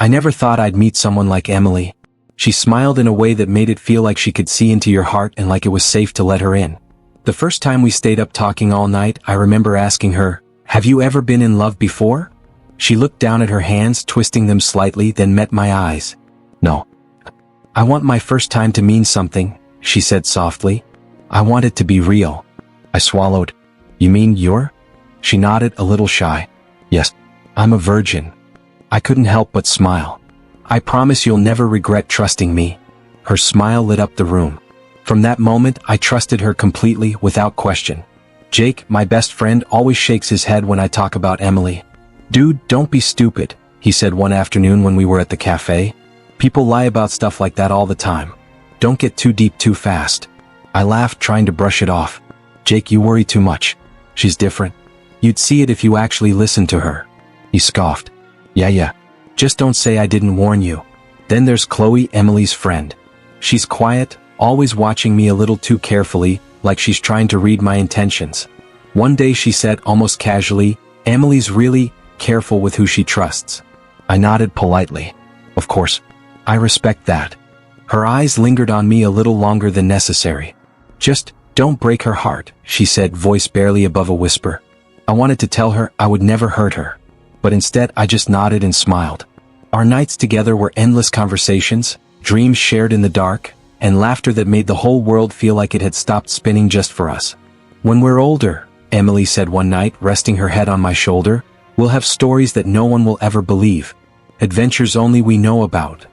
I never thought I'd meet someone like Emily. She smiled in a way that made it feel like she could see into your heart and like it was safe to let her in. The first time we stayed up talking all night, I remember asking her, "Have you ever been in love before?" She looked down at her hands, twisting them slightly, then met my eyes. "No. I want my first time to mean something," she said softly. "I want it to be real." I swallowed. "You mean you're?" She nodded, a little shy. "Yes. I'm a virgin." I couldn't help but smile. "I promise you'll never regret trusting me." Her smile lit up the room. From that moment, I trusted her completely, without question. Jake, my best friend, always shakes his head when I talk about Emily. "Dude, don't be stupid," he said one afternoon when we were at the cafe. "People lie about stuff like that all the time. Don't get too deep too fast." I laughed, trying to brush it off. "Jake, you worry too much. She's different. You'd see it if you actually listened to her." He scoffed. Yeah. Just don't say I didn't warn you." Then there's Chloe, Emily's friend. She's quiet, always watching me a little too carefully, like she's trying to read my intentions. One day she said, almost casually, "Emily's really careful with who she trusts." I nodded politely. Of course. I respect that. Her eyes lingered on me a little longer than necessary. "Just don't break her heart," she said, voice barely above a whisper. I wanted to tell her I would never hurt her. But instead I just nodded and smiled. Our nights together were endless conversations, dreams shared in the dark, and laughter that made the whole world feel like it had stopped spinning just for us. "When we're older," Emily said one night, resting her head on my shoulder, "we'll have stories that no one will ever believe. Adventures only we know about."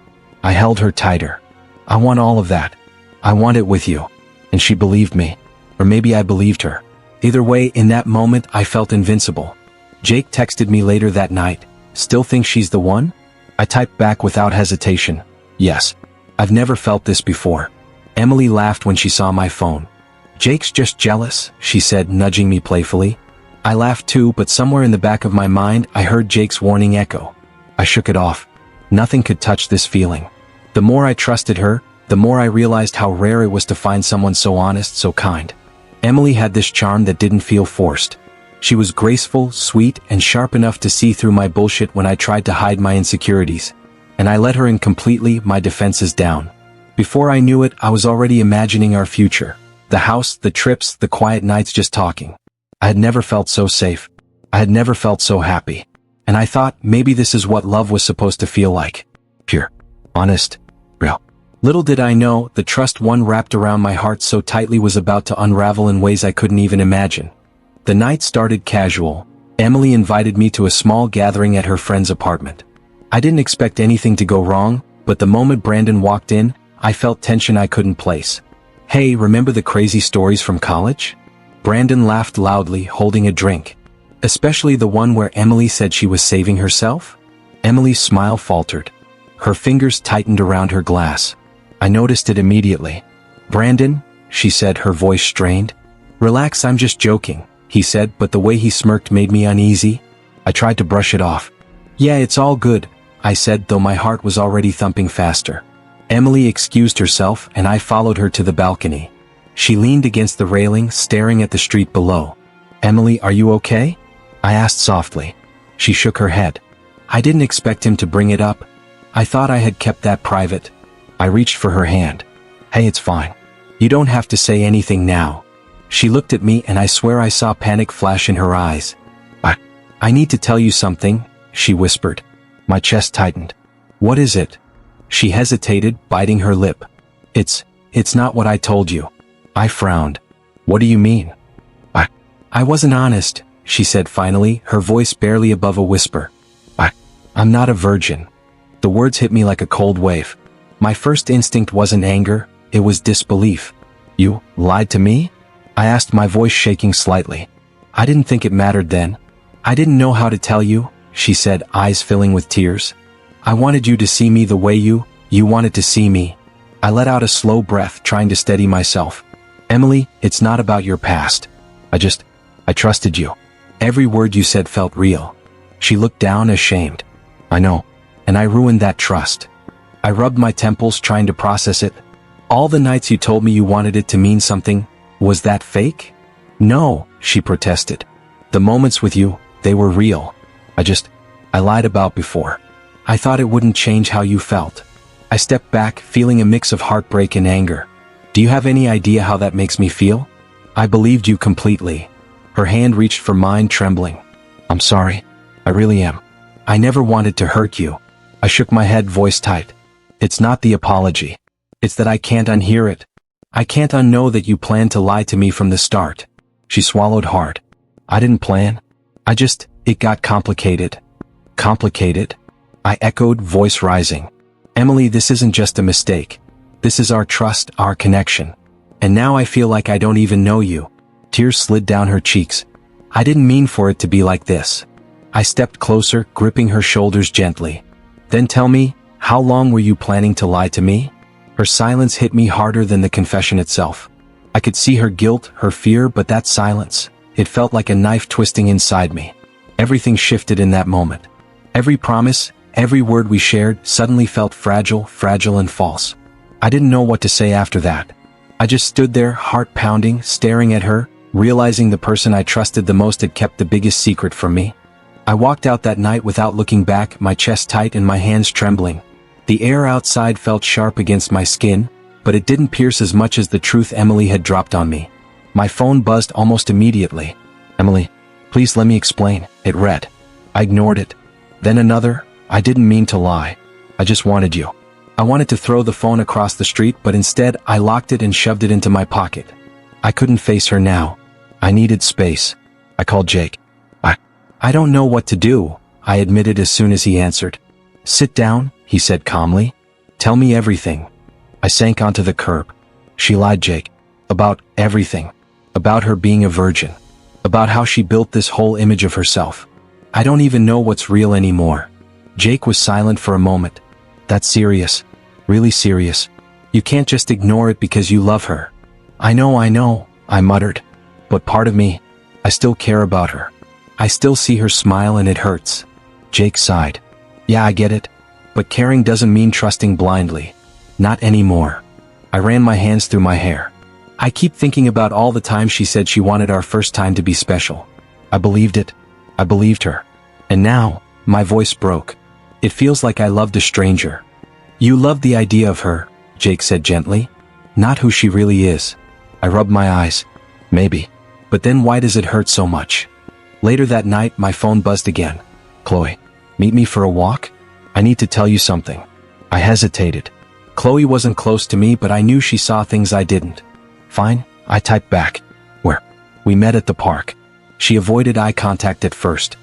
I held her tighter. "I want all of that. I want it with you." And she believed me. Or maybe I believed her. Either way, in that moment, I felt invincible. Jake texted me later that night. "Still think she's the one?" I typed back without hesitation. "Yes. I've never felt this before." Emily laughed when she saw my phone. "Jake's just jealous," she said, nudging me playfully. I laughed too, but somewhere in the back of my mind, I heard Jake's warning echo. I shook it off. Nothing could touch this feeling. The more I trusted her, the more I realized how rare it was to find someone so honest, so kind. Emily had this charm that didn't feel forced. She was graceful, sweet, and sharp enough to see through my bullshit when I tried to hide my insecurities. And I let her in completely, my defenses down. Before I knew it, I was already imagining our future. The house, the trips, the quiet nights just talking. I had never felt so safe. I had never felt so happy. And I thought, maybe this is what love was supposed to feel like. Pure. Honest. Real. Little did I know, the trust one wrapped around my heart so tightly was about to unravel in ways I couldn't even imagine. The night started casual. Emily invited me to a small gathering at her friend's apartment. I didn't expect anything to go wrong, but the moment Brandon walked in, I felt tension I couldn't place. "Hey, remember the crazy stories from college?" Brandon laughed loudly, holding a drink. "Especially the one where Emily said she was saving herself?" Emily's smile faltered. Her fingers tightened around her glass. I noticed it immediately. "Brandon," she said, her voice strained. "Relax, I'm just joking," he said, but the way he smirked made me uneasy. I tried to brush it off. "Yeah, it's all good," I said, though my heart was already thumping faster. Emily excused herself, and I followed her to the balcony. She leaned against the railing, staring at the street below. "Emily, are you okay?" I asked softly. She shook her head. I didn't expect him to bring it up. I thought I had kept that private. I reached for her hand. "Hey, it's fine. You don't have to say anything now." She looked at me, and I swear I saw panic flash in her eyes. I need to tell you something," she whispered. My chest tightened. "What is it?" She hesitated, biting her lip. It's not what I told you." I frowned. "What do you mean?" I wasn't honest," she said finally, her voice barely above a whisper. I'm not a virgin." The words hit me like a cold wave. My first instinct wasn't anger, it was disbelief. "You lied to me?" I asked, my voice shaking slightly. "I didn't think it mattered then. I didn't know how to tell you," she said, eyes filling with tears. "I wanted you to see me the way you wanted to see me." I let out a slow breath, trying to steady myself. "Emily, it's not about your past. I trusted you. Every word you said felt real." She looked down, ashamed. "I know. And I ruined that trust." I rubbed my temples, trying to process it. "All the nights you told me you wanted it to mean something, was that fake?" "No," she protested. "The moments with you, they were real. I lied about before. I thought it wouldn't change how you felt. I stepped back, feeling a mix of heartbreak and anger. Do you have any idea how that makes me feel? I believed you completely. Her hand reached for mine, trembling. I'm sorry. I really am. I never wanted to hurt you. I shook my head, voice tight. It's not the apology. It's that I can't unhear it. I can't unknow that you planned to lie to me from the start. She swallowed hard. I didn't plan. It got complicated. Complicated? I echoed, voice rising. Emily, this isn't just a mistake. This is our trust, our connection. And now I feel like I don't even know you. Tears slid down her cheeks. I didn't mean for it to be like this. I stepped closer, gripping her shoulders gently. Then tell me, how long were you planning to lie to me? Her silence hit me harder than the confession itself. I could see her guilt, her fear, but that silence, it felt like a knife twisting inside me. Everything shifted in that moment. Every promise, every word we shared suddenly felt fragile and false. I didn't know what to say after that. I just stood there, heart pounding, staring at her, realizing the person I trusted the most had kept the biggest secret from me. I walked out that night without looking back, my chest tight and my hands trembling. The air outside felt sharp against my skin, but it didn't pierce as much as the truth Emily had dropped on me. My phone buzzed almost immediately. Emily, please let me explain, it read. I ignored it. Then another. I didn't mean to lie. I just wanted you. I wanted to throw the phone across the street, but instead I locked it and shoved it into my pocket. I couldn't face her now. I needed space. I called Jake. I don't know what to do, I admitted as soon as he answered. Sit down, he said calmly. Tell me everything. I sank onto the curb. She lied, Jake. About everything. About her being a virgin. About how she built this whole image of herself. I don't even know what's real anymore. Jake was silent for a moment. That's serious. Really serious. You can't just ignore it because you love her. I know, I muttered. But part of me, I still care about her. I still see her smile and it hurts. Jake sighed. Yeah, I get it. But caring doesn't mean trusting blindly. Not anymore. I ran my hands through my hair. I keep thinking about all the times she said she wanted our first time to be special. I believed it. I believed her. And now, my voice broke. It feels like I loved a stranger. You loved the idea of her, Jake said gently. Not who she really is. I rubbed my eyes. Maybe. But then why does it hurt so much? Later that night, my phone buzzed again. Chloe, meet me for a walk? I need to tell you something. I hesitated. Chloe wasn't close to me, but I knew she saw things I didn't. Fine, I typed back. Where? We met at the park. She avoided eye contact at first.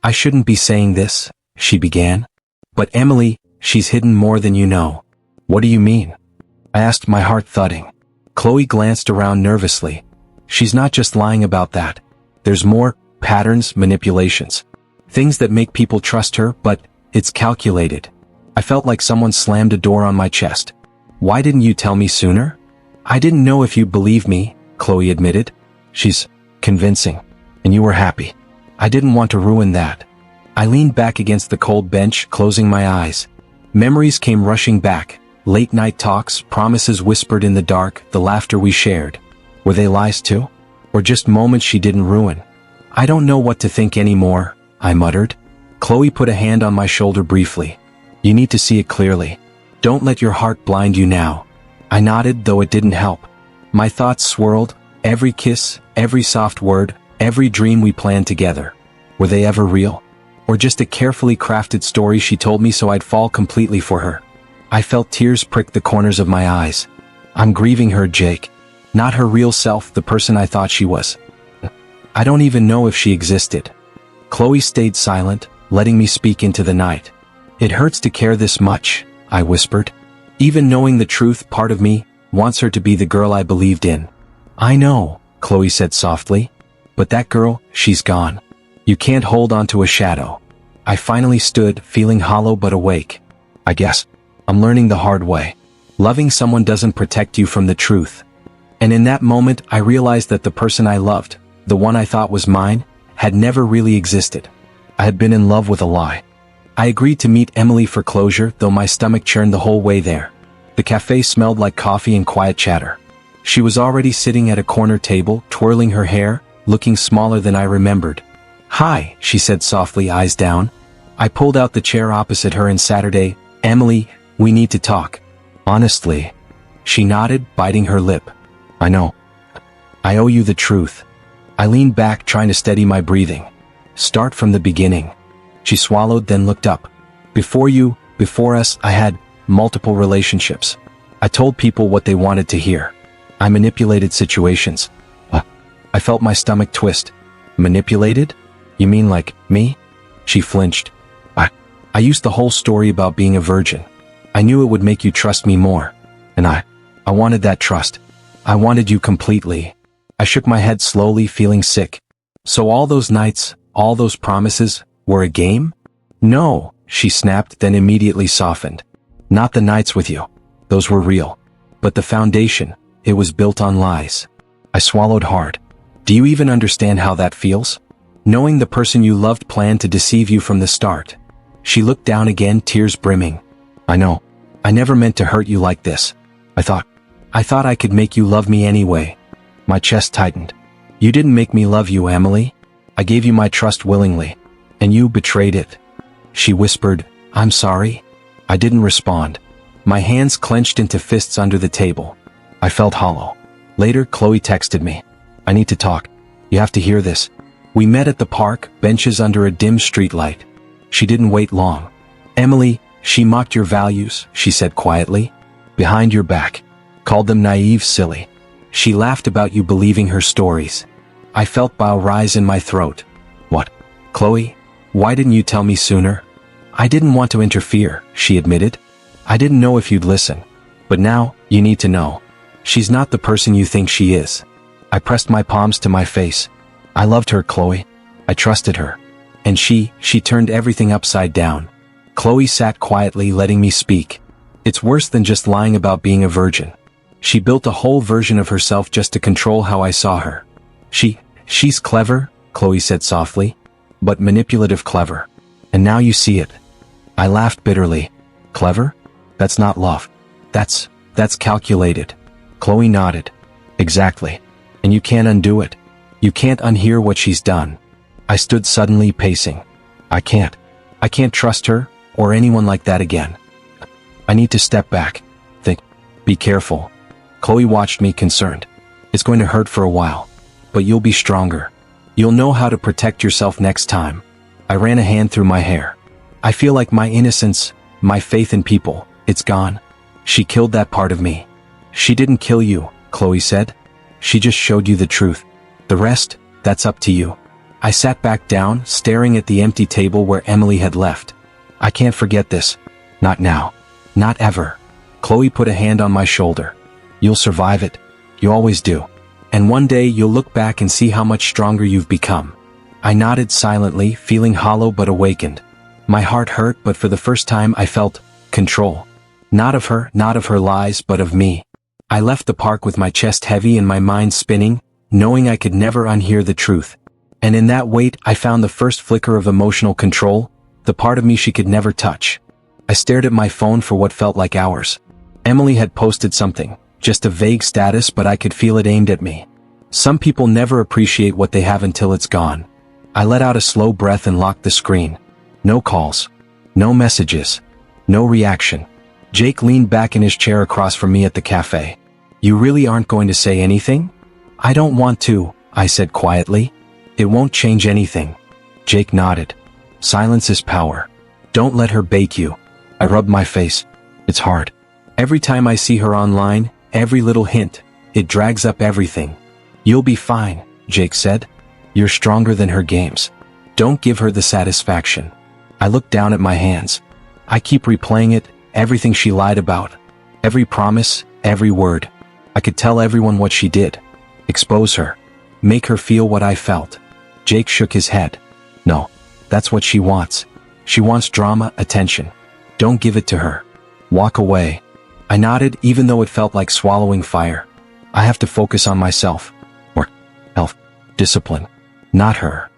I shouldn't be saying this, she began. But Emily, she's hidden more than you know. What do you mean? I asked, my heart thudding. Chloe glanced around nervously. She's not just lying about that. There's more, patterns, manipulations. Things that make people trust her, but it's calculated. I felt like someone slammed a door on my chest. Why didn't you tell me sooner? I didn't know if you'd believe me, Chloe admitted. She's convincing. And you were happy. I didn't want to ruin that. I leaned back against the cold bench, closing my eyes. Memories came rushing back. Late night talks, promises whispered in the dark, the laughter we shared. Were they lies too? Or just moments she didn't ruin? I don't know what to think anymore, I muttered. Chloe put a hand on my shoulder briefly. You need to see it clearly. Don't let your heart blind you now. I nodded, though it didn't help. My thoughts swirled, every kiss, every soft word, every dream we planned together. Were they ever real? Or just a carefully crafted story she told me so I'd fall completely for her? I felt tears prick the corners of my eyes. I'm grieving her, Jake. Not her real self, the person I thought she was. I don't even know if she existed. Chloe stayed silent, letting me speak into the night. It hurts to care this much, I whispered. Even knowing the truth, part of me wants her to be the girl I believed in. I know, Chloe said softly. But that girl, she's gone. You can't hold on to a shadow. I finally stood, feeling hollow but awake. I guess I'm learning the hard way. Loving someone doesn't protect you from the truth. And in that moment, I realized that the person I loved, the one I thought was mine, had never really existed. I had been in love with a lie. I agreed to meet Emily for closure, though my stomach churned the whole way there. The cafe smelled like coffee and quiet chatter. She was already sitting at a corner table, twirling her hair, looking smaller than I remembered. Hi, she said softly, eyes down. I pulled out the chair opposite her and Saturday. Emily, we need to talk. Honestly. She nodded, biting her lip. I know. I owe you the truth. I leaned back, trying to steady my breathing. Start from the beginning. She swallowed, then looked up. Before us, I had multiple relationships. I told people what they wanted to hear. I manipulated situations. I felt my stomach twist. Manipulated? You mean like me? She flinched. I used the whole story about being a virgin. I knew it would make you trust me more. And I wanted that trust. I wanted you completely. I shook my head slowly, feeling sick. So all those nights, all those promises, were a game? No, she snapped, then immediately softened. Not the nights with you. Those were real. But the foundation, it was built on lies. I swallowed hard. Do you even understand how that feels? Knowing the person you loved planned to deceive you from the start. She looked down again, tears brimming. I know. I never meant to hurt you like this. I thought I could make you love me anyway. My chest tightened. You didn't make me love you, Emily. I gave you my trust willingly. And you betrayed it. She whispered, I'm sorry. I didn't respond. My hands clenched into fists under the table. I felt hollow. Later, Chloe texted me. I need to talk. You have to hear this. We met at the park, benches under a dim streetlight. She didn't wait long. Emily, she mocked your values, she said quietly. Behind your back. Called them naive, silly. She laughed about you believing her stories. I felt bile rise in my throat. What? Chloe? Why didn't you tell me sooner? I didn't want to interfere, she admitted. I didn't know if you'd listen. But now, you need to know. She's not the person you think she is. I pressed my palms to my face. I loved her, Chloe. I trusted her. And she turned everything upside down. Chloe sat quietly, letting me speak. It's worse than just lying about being a virgin. She built a whole version of herself just to control how I saw her. She's clever, Chloe said softly. But manipulative clever. And now you see it. I laughed bitterly. Clever? That's not love. That's calculated. Chloe nodded. Exactly. And you can't undo it. You can't unhear what she's done. I stood suddenly, pacing. I can't trust her, or anyone like that again. I need to step back. Think. Be careful. Chloe watched me, concerned. It's going to hurt for a while. But you'll be stronger. You'll know how to protect yourself next time. I ran a hand through my hair. I feel like my innocence, my faith in people, it's gone. She killed that part of me. She didn't kill you, Chloe said. She just showed you the truth. The rest, that's up to you. I sat back down, staring at the empty table where Emily had left. I can't forget this. Not now. Not ever. Chloe put a hand on my shoulder. You'll survive it. You always do. And one day you'll look back and see how much stronger you've become. I nodded silently, feeling hollow but awakened. My heart hurt, but for the first time I felt control. Not of her lies, but of me. I left the park with my chest heavy and my mind spinning, knowing I could never unhear the truth. And in that wait, I found the first flicker of emotional control, the part of me she could never touch. I stared at my phone for what felt like hours. Emily had posted something, just a vague status, but I could feel it aimed at me. Some people never appreciate what they have until it's gone. I let out a slow breath and locked the screen. No calls. No messages. No reaction. Jake leaned back in his chair across from me at the cafe. You really aren't going to say anything? I don't want to, I said quietly. It won't change anything. Jake nodded. Silence is power. Don't let her bait you. I rubbed my face. It's hard. Every time I see her online, every little hint, it drags up everything. You'll be fine, Jake said. You're stronger than her games. Don't give her the satisfaction. I looked down at my hands. I keep replaying it, everything she lied about. Every promise, every word. I could tell everyone what she did. Expose her. Make her feel what I felt. Jake shook his head. No, that's what she wants. She wants drama, attention. Don't give it to her. Walk away. I nodded, even though it felt like swallowing fire. I have to focus on myself. Or health. Discipline. Not her.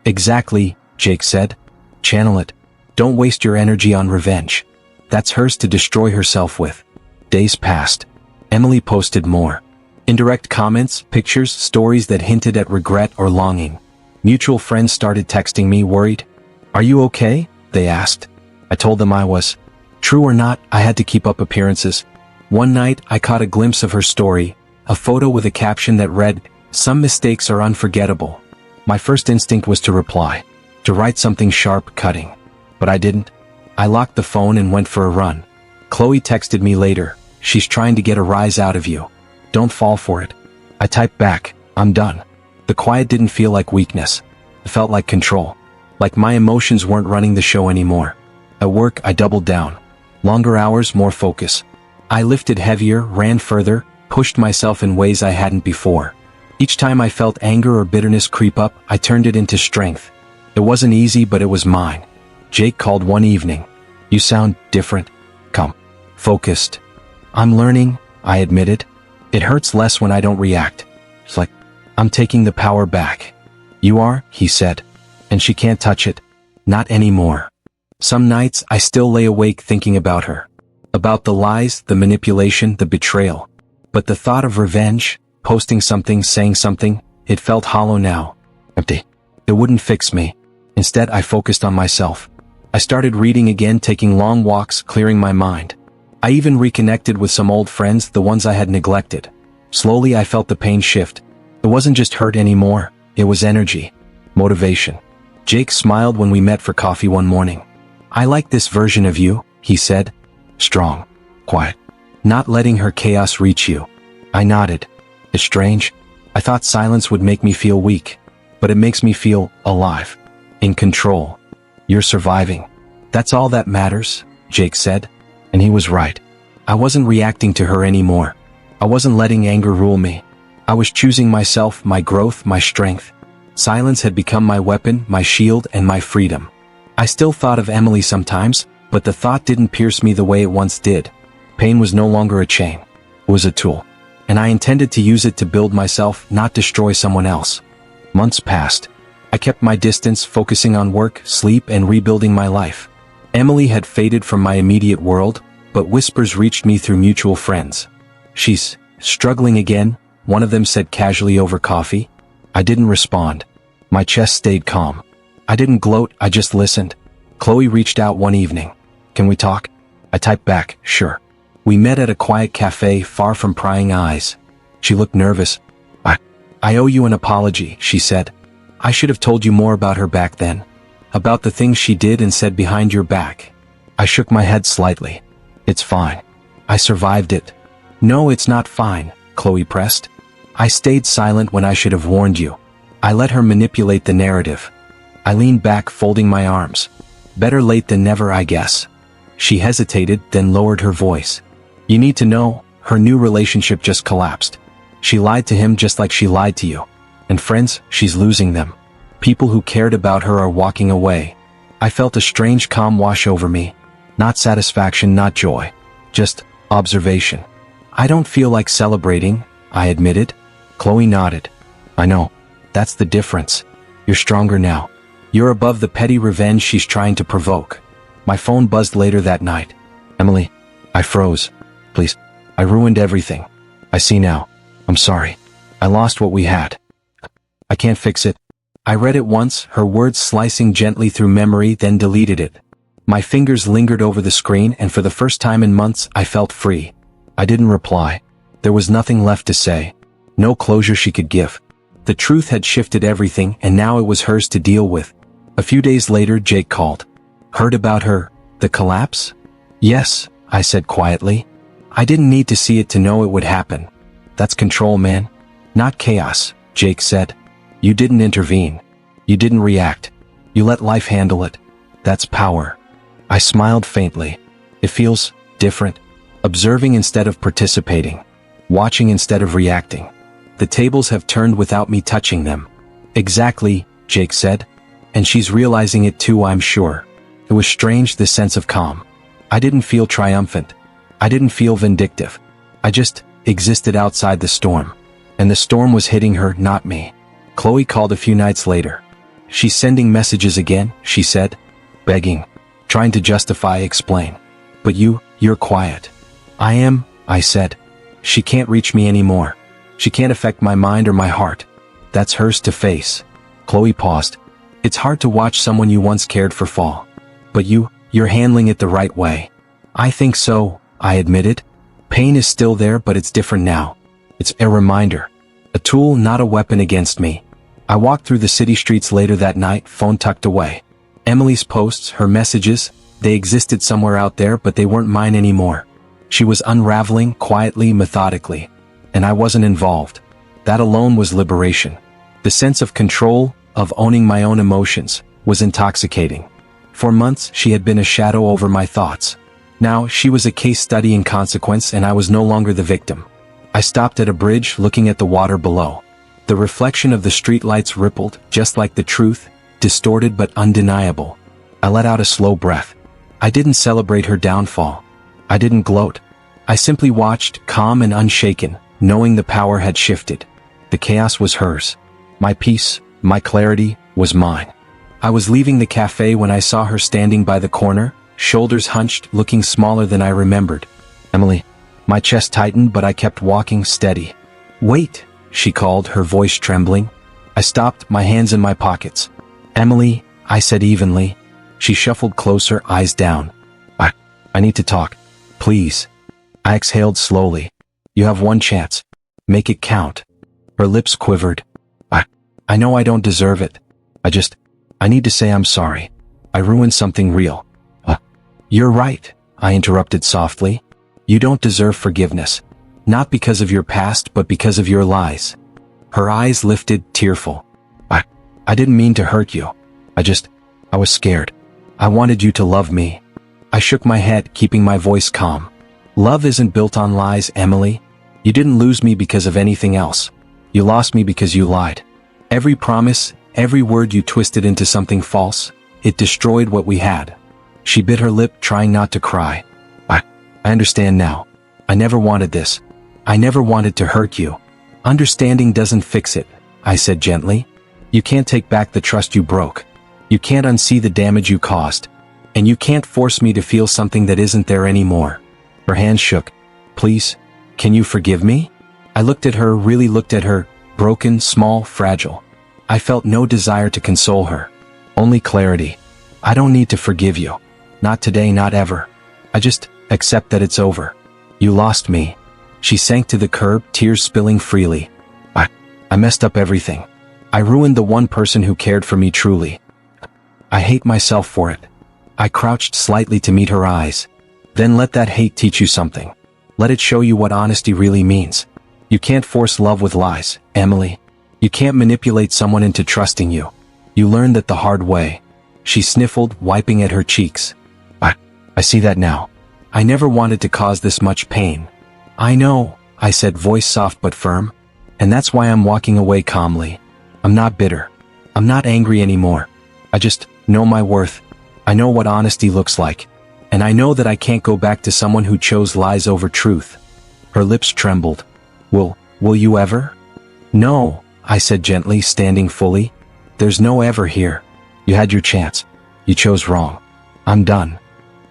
Exactly, Jake said. Channel it. Don't waste your energy on revenge. That's hers to destroy herself with. Days passed. Emily posted more. Indirect comments, pictures, stories that hinted at regret or longing. Mutual friends started texting me, worried. Are you okay? they asked. I told them I was. True or not, I had to keep up appearances. One night, I caught a glimpse of her story, a photo with a caption that read, "Some mistakes are unforgettable." My first instinct was to reply, to write something sharp, cutting. But I didn't. I locked the phone and went for a run. Chloe texted me later, "She's trying to get a rise out of you. Don't fall for it." I typed back, "I'm done." The quiet didn't feel like weakness. It felt like control. Like my emotions weren't running the show anymore. At work, I doubled down. Longer hours, more focus. I lifted heavier, ran further, pushed myself in ways I hadn't before. Each time I felt anger or bitterness creep up, I turned it into strength. It wasn't easy, but it was mine. Jake called one evening. "You sound different. Calm. Focused." "I'm learning," I admitted. "It hurts less when I don't react. It's like I'm taking the power back." "You are," he said. "And she can't touch it. Not anymore." Some nights, I still lay awake thinking about her. About the lies, the manipulation, the betrayal. But the thought of revenge, posting something, saying something, it felt hollow now. Empty. It wouldn't fix me. Instead, I focused on myself. I started reading again, taking long walks, clearing my mind. I even reconnected with some old friends, the ones I had neglected. Slowly, I felt the pain shift. It wasn't just hurt anymore. It was energy. Motivation. Jake smiled when we met for coffee one morning. "I like this version of you," he said. "Strong. Quiet. Not letting her chaos reach you." I nodded. "It's strange. I thought silence would make me feel weak. But it makes me feel alive. In control. You're surviving. That's all that matters," Jake said. And he was right. I wasn't reacting to her anymore. I wasn't letting anger rule me. I was choosing myself, my growth, my strength. Silence had become my weapon, my shield, and my freedom. I still thought of Emily sometimes, but the thought didn't pierce me the way it once did. Pain was no longer a chain. It was a tool. And I intended to use it to build myself, not destroy someone else. Months passed. I kept my distance, focusing on work, sleep, and rebuilding my life. Emily had faded from my immediate world, but whispers reached me through mutual friends. "She's struggling again," one of them said casually over coffee. I didn't respond. My chest stayed calm. I didn't gloat, I just listened. Chloe reached out one evening. "Can we talk?" I typed back, "Sure." We met at a quiet cafe far from prying eyes. She looked nervous. I owe you an apology," she said. "I should have told you more about her back then. About the things she did and said behind your back." I shook my head slightly. "It's fine. I survived it." "No, it's not fine," Chloe pressed. "I stayed silent when I should have warned you. I let her manipulate the narrative." I leaned back, folding my arms. "Better late than never, I guess." She hesitated, then lowered her voice. "You need to know, her new relationship just collapsed. She lied to him just like she lied to you. And friends, she's losing them. People who cared about her are walking away." I felt a strange calm wash over me. Not satisfaction, not joy. Just observation. "I don't feel like celebrating," I admitted. Chloe nodded. "I know. That's the difference. You're stronger now. You're above the petty revenge she's trying to provoke." My phone buzzed later that night. "Emily." I froze. "Please. I ruined everything. I see now. I'm sorry. I lost what we had. I can't fix it." I read it once, her words slicing gently through memory, then deleted it. My fingers lingered over the screen, and for the first time in months, I felt free. I didn't reply. There was nothing left to say. No closure she could give. The truth had shifted everything, and now it was hers to deal with. A few days later, Jake called. "Heard about the collapse?" "Yes," I said quietly. "I didn't need to see it to know it would happen." "That's control, man. Not chaos," Jake said. "You didn't intervene. You didn't react. You let life handle it. That's power." I smiled faintly. It feels different. Observing instead of participating. Watching instead of reacting. The tables have turned without me touching them. "Exactly," Jake said. "And she's realizing it too, I'm sure." It was strange, this sense of calm. I didn't feel triumphant. I didn't feel vindictive. I just existed outside the storm. And the storm was hitting her, not me. Chloe called a few nights later. "She's sending messages again," she said. "Begging. Trying to justify, explain. But you're quiet." "I am," I said. "She can't reach me anymore. She can't affect my mind or my heart. That's hers to face." Chloe paused. "It's hard to watch someone you once cared for fall. But you're handling it the right way. I think so, I admitted. Pain is still there, but it's different now. It's a reminder. A tool, not a weapon against me. I walked through the city streets later that night, phone tucked away. Emily's posts, her messages, they existed somewhere out there, but they weren't mine anymore. She was unraveling, quietly, methodically. And I wasn't involved. That alone was liberation. The sense of control, of owning my own emotions, was intoxicating. For months, she had been a shadow over my thoughts. Now, she was a case study in consequence, and I was no longer the victim. I stopped at a bridge, looking at the water below. The reflection of the streetlights rippled, just like the truth, distorted but undeniable. I let out a slow breath. I didn't celebrate her downfall. I didn't gloat. I simply watched, calm and unshaken, knowing the power had shifted. The chaos was hers. My peace, my clarity, was mine. I was leaving the cafe when I saw her standing by the corner, shoulders hunched, looking smaller than I remembered. Emily. My chest tightened, but I kept walking, steady. Wait, she called, her voice trembling. I stopped, my hands in my pockets. Emily, I said evenly. She shuffled closer, eyes down. I need to talk. Please. I exhaled slowly. You have one chance. Make it count. Her lips quivered. I know I don't deserve it. I need to say I'm sorry. I ruined something real. You're right, I interrupted softly. You don't deserve forgiveness. Not because of your past, but because of your lies. Her eyes lifted, tearful. I didn't mean to hurt you. I was scared. I wanted you to love me. I shook my head, keeping my voice calm. Love isn't built on lies, Emily. You didn't lose me because of anything else. You lost me because you lied. Every promise, every word you twisted into something false, it destroyed what we had. She bit her lip, trying not to cry. I understand now. I never wanted this. I never wanted to hurt you. Understanding doesn't fix it, I said gently. You can't take back the trust you broke. You can't unsee the damage you caused. And you can't force me to feel something that isn't there anymore. Her hands shook. Please, can you forgive me? I looked at her, really looked at her, broken, small, fragile. I felt no desire to console her. Only clarity. I don't need to forgive you. Not today, not ever. I just accept that it's over. You lost me. She sank to the curb, tears spilling freely. I messed up everything. I ruined the one person who cared for me truly. I hate myself for it. I crouched slightly to meet her eyes. Then let that hate teach you something. Let it show you what honesty really means. You can't force love with lies, Emily. You can't manipulate someone into trusting you. You learned that the hard way. She sniffled, wiping at her cheeks. I see that now. I never wanted to cause this much pain. I know, I said, voice soft but firm. And that's why I'm walking away calmly. I'm not bitter. I'm not angry anymore. I just know my worth. I know what honesty looks like. And I know that I can't go back to someone who chose lies over truth. Her lips trembled. Will you ever? No, I said gently, standing fully. There's no ever here. You had your chance. You chose wrong. I'm done.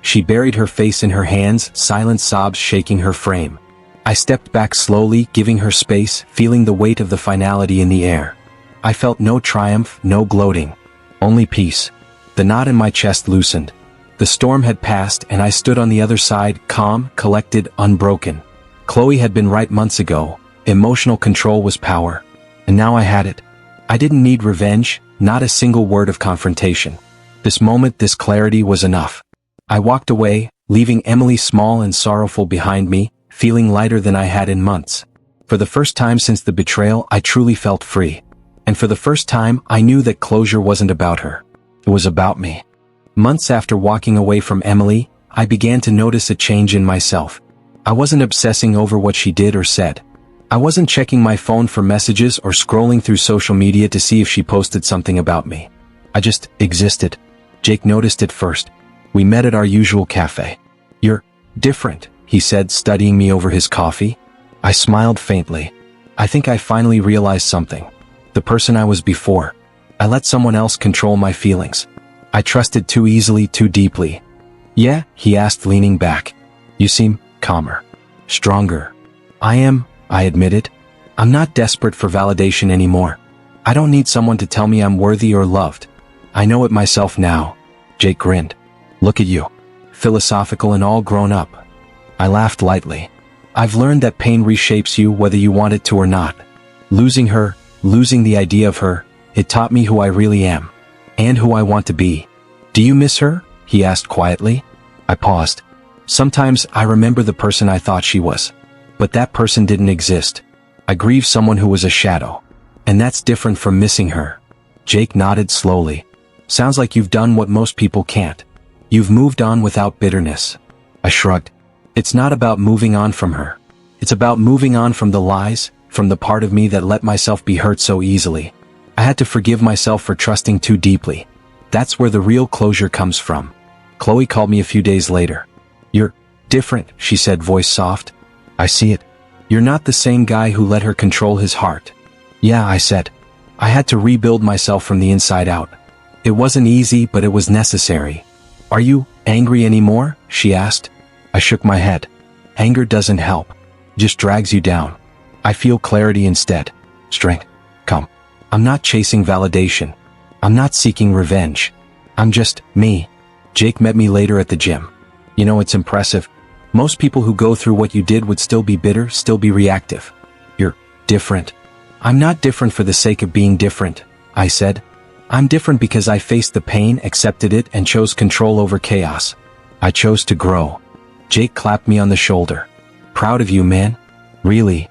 She buried her face in her hands, silent sobs shaking her frame. I stepped back slowly, giving her space, feeling the weight of the finality in the air. I felt no triumph, no gloating. Only peace. The knot in my chest loosened. The storm had passed, and I stood on the other side, calm, collected, unbroken. Chloe had been right months ago. Emotional control was power. And now I had it. I didn't need revenge, not a single word of confrontation. This moment, this clarity was enough. I walked away, leaving Emily small and sorrowful behind me, feeling lighter than I had in months. For the first time since the betrayal, I truly felt free. And for the first time, I knew that closure wasn't about her. It was about me. Months after walking away from Emily, I began to notice a change in myself. I wasn't obsessing over what she did or said. I wasn't checking my phone for messages or scrolling through social media to see if she posted something about me. I just existed. Jake noticed it first. We met at our usual cafe. You're different, he said, studying me over his coffee. I smiled faintly. I think I finally realized something. The person I was before. I let someone else control my feelings. I trusted too easily, too deeply. Yeah, he asked, leaning back. You seem calmer. Stronger. I am, I admitted. I'm not desperate for validation anymore. I don't need someone to tell me I'm worthy or loved. I know it myself now. Jake grinned. Look at you. Philosophical and all grown up. I laughed lightly. I've learned that pain reshapes you whether you want it to or not. Losing her, losing the idea of her, it taught me who I really am. And who I want to be. Do you miss her? He asked quietly. I paused. Sometimes I remember the person I thought she was. But that person didn't exist. I grieve someone who was a shadow. And that's different from missing her. Jake nodded slowly. Sounds like you've done what most people can't. You've moved on without bitterness. I shrugged. It's not about moving on from her. It's about moving on from the lies, from the part of me that let myself be hurt so easily. I had to forgive myself for trusting too deeply. That's where the real closure comes from. Chloe called me a few days later. You're different, she said, voice soft. I see it. You're not the same guy who let her control his heart. Yeah, I said. I had to rebuild myself from the inside out. It wasn't easy, but it was necessary. Are you angry anymore? She asked. I shook my head. Anger doesn't help. Just drags you down. I feel clarity instead. Strength. Come. I'm not chasing validation. I'm not seeking revenge. I'm just me. Jake met me later at the gym. You know, it's impressive. Most people who go through what you did would still be bitter, still be reactive. You're different. I'm not different for the sake of being different, I said. I'm different because I faced the pain, accepted it, and chose control over chaos. I chose to grow. Jake clapped me on the shoulder. Proud of you, man. Really.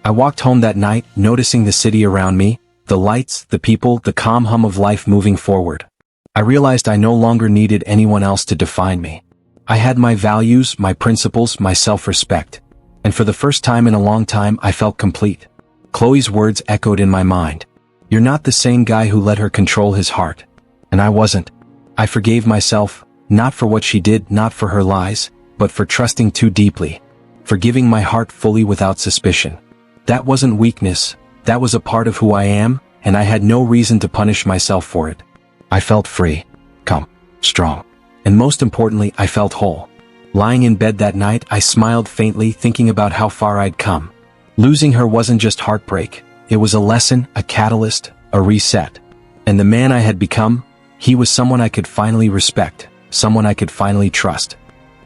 I walked home that night, noticing the city around me, the lights, the people, the calm hum of life moving forward. I realized I no longer needed anyone else to define me. I had my values, my principles, my self-respect. And for the first time in a long time, I felt complete. Chloe's words echoed in my mind. You're not the same guy who let her control his heart. And I wasn't. I forgave myself, not for what she did, not for her lies, but for trusting too deeply. For giving my heart fully without suspicion. That wasn't weakness, that was a part of who I am, and I had no reason to punish myself for it. I felt free, calm, strong. And most importantly, I felt whole. Lying in bed that night, I smiled faintly, thinking about how far I'd come. Losing her wasn't just heartbreak. It was a lesson, a catalyst, a reset. And the man I had become, he was someone I could finally respect, someone I could finally trust.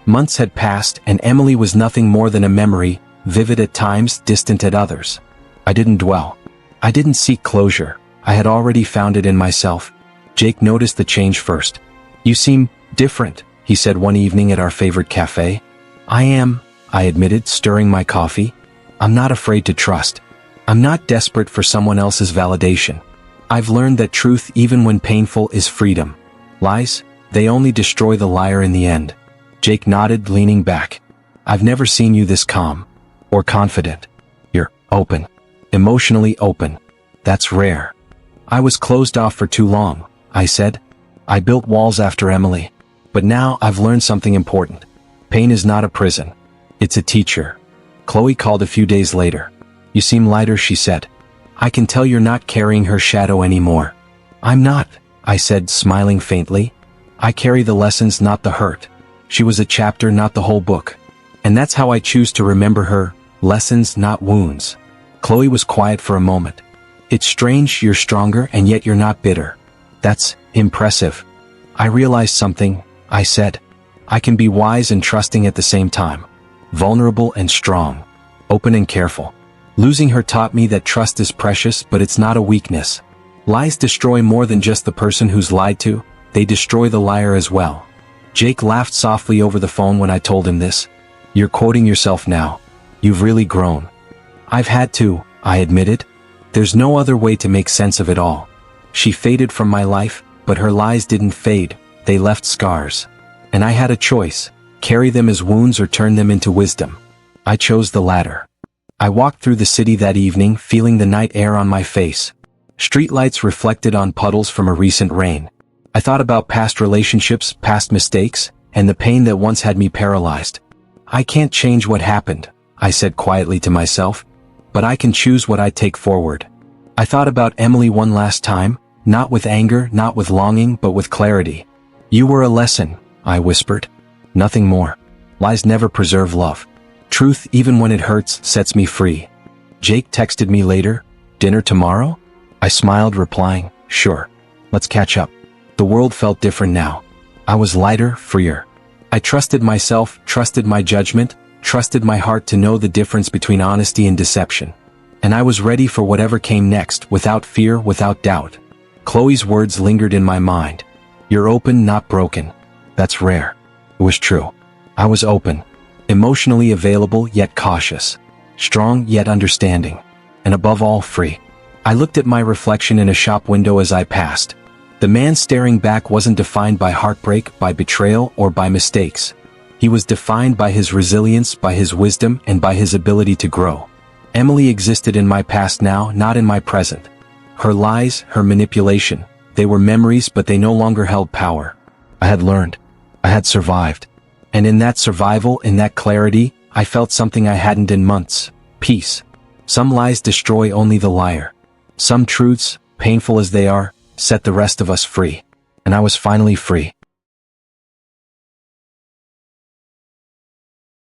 Months had passed, and Emily was nothing more than a memory, vivid at times, distant at others. I didn't dwell. I didn't seek closure. I had already found it in myself. Jake noticed the change first. You seem different, he said one evening at our favorite cafe. I am, I admitted, stirring my coffee. I'm not afraid to trust. I'm not desperate for someone else's validation. I've learned that truth, even when painful, is freedom. Lies, they only destroy the liar in the end. Jake nodded, leaning back. I've never seen you this calm. Or confident. You're open. Emotionally open. That's rare. I was closed off for too long, I said. I built walls after Emily. But now I've learned something important. Pain is not a prison. It's a teacher. Chloe called a few days later. You seem lighter, she said. I can tell you're not carrying her shadow anymore. I'm not, I said, smiling faintly. I carry the lessons, not the hurt. She was a chapter, not the whole book. And that's how I choose to remember her, lessons, not wounds. Chloe was quiet for a moment. It's strange, you're stronger and yet you're not bitter. That's impressive. I realized something, I said. I can be wise and trusting at the same time. Vulnerable and strong. Open and careful. Losing her taught me that trust is precious, but it's not a weakness. Lies destroy more than just the person who's lied to, they destroy the liar as well. Jake laughed softly over the phone when I told him this. You're quoting yourself now. You've really grown. I've had to, I admitted. There's no other way to make sense of it all. She faded from my life, but her lies didn't fade, they left scars. And I had a choice, carry them as wounds or turn them into wisdom. I chose the latter. I walked through the city that evening, feeling the night air on my face. Streetlights reflected on puddles from a recent rain. I thought about past relationships, past mistakes, and the pain that once had me paralyzed. I can't change what happened, I said quietly to myself, but I can choose what I take forward. I thought about Emily one last time, not with anger, not with longing, but with clarity. You were a lesson, I whispered. Nothing more. Lies never preserve love. Truth, even when it hurts, sets me free. Jake texted me later, dinner tomorrow? I smiled, replying, sure. Let's catch up. The world felt different now. I was lighter, freer. I trusted myself, trusted my judgment, trusted my heart to know the difference between honesty and deception. And I was ready for whatever came next, without fear, without doubt. Chloe's words lingered in my mind. You're open, not broken. That's rare. It was true. I was open. Emotionally available, yet cautious. Strong, yet understanding. And above all, free. I looked at my reflection in a shop window as I passed. The man staring back wasn't defined by heartbreak, by betrayal, or by mistakes. He was defined by his resilience, by his wisdom, and by his ability to grow. Emily existed in my past now, not in my present. Her lies, her manipulation, they were memories, but they no longer held power. I had learned. I had survived. And in that survival, in that clarity, I felt something I hadn't in months. Peace. Some lies destroy only the liar. Some truths, painful as they are, set the rest of us free. And I was finally free.